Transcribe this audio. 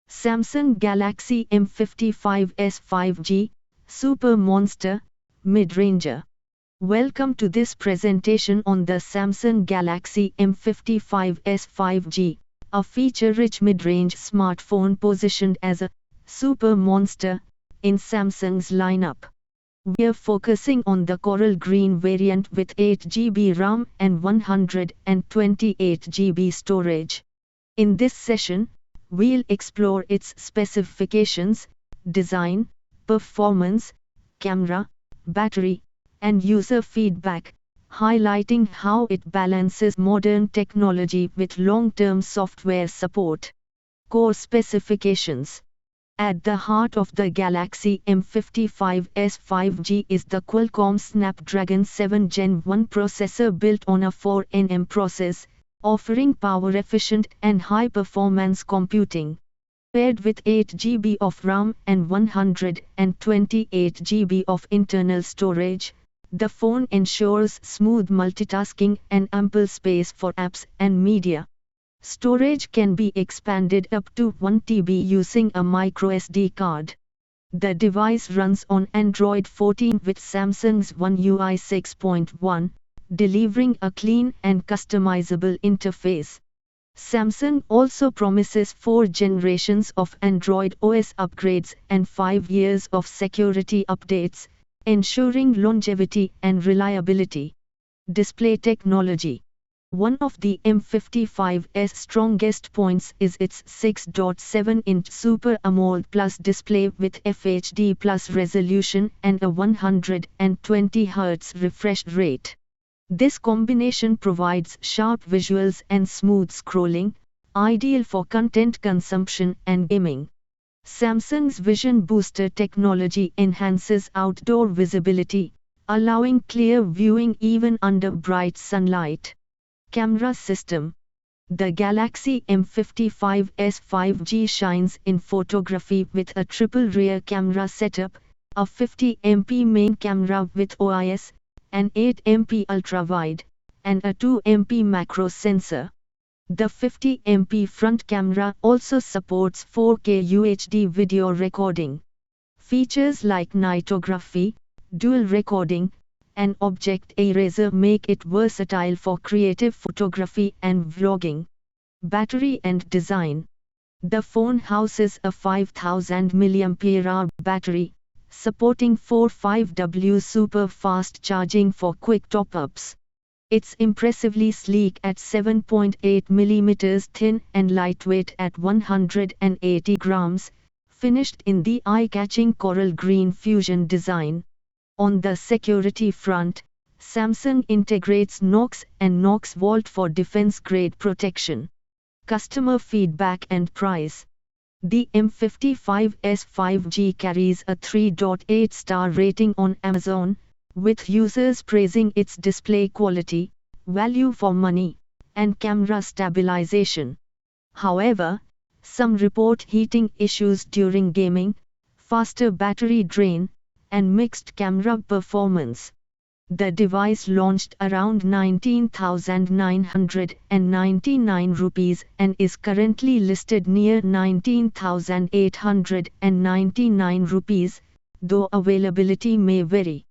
Samsung Galaxy M55s 5G, Super Monster, Mid-Ranger. Welcome to this presentation on the Samsung Galaxy M55s 5G, a feature-rich mid-range smartphone positioned as a super monster in Samsung's lineup. We're focusing on the coral green variant with 8GB RAM and 128GB storage. In this session, we'll explore its specifications, design, performance, camera, battery, and user feedback, highlighting how it balances modern technology with long-term software support. Core specifications. At the heart of the Galaxy M55s 5G is the Qualcomm Snapdragon 7 Gen 1 processor built on a 4nm process, offering power-efficient and high-performance computing. Paired with 8GB of RAM and 128GB of internal storage, the phone ensures smooth multitasking and ample space for apps and media. Storage can be expanded up to 1TB using a microSD card. The device runs on Android 14 with Samsung's One UI 6.1, delivering a clean and customizable interface. Samsung also promises 4 generations of Android OS upgrades and 5 years of security updates, ensuring longevity and reliability. Display technology. One of the M55's strongest points is its 6.7-inch Super AMOLED Plus display with FHD Plus resolution and a 120Hz refresh rate. This combination provides sharp visuals and smooth scrolling, ideal for content consumption and gaming. Samsung's Vision Booster technology enhances outdoor visibility, allowing clear viewing even under bright sunlight. Camera system. The Galaxy M55s 5G shines in photography with a triple rear camera setup, a 50MP main camera with OIS, an 8MP ultra-wide, and a 2MP macro sensor. The 50MP front camera also supports 4K UHD video recording. Features like nightography, dual recording, and object eraser make it versatile for creative photography and vlogging. Battery and design. The phone houses a 5000 mAh battery, supporting 45W super fast charging for quick top-ups. It's impressively sleek at 7.8mm thin and lightweight at 180 grams, finished in the eye-catching coral green fusion design. On the security front, Samsung integrates Knox and Knox Vault for defense-grade protection. Customer feedback and price. The M55s 5G carries a 3.8-star rating on Amazon, with users praising its display quality, value for money, and camera stabilization. However, some report heating issues during gaming, faster battery drain, and mixed camera performance. The device launched around 19,999 rupees and is currently listed near 19,899 rupees, though availability may vary.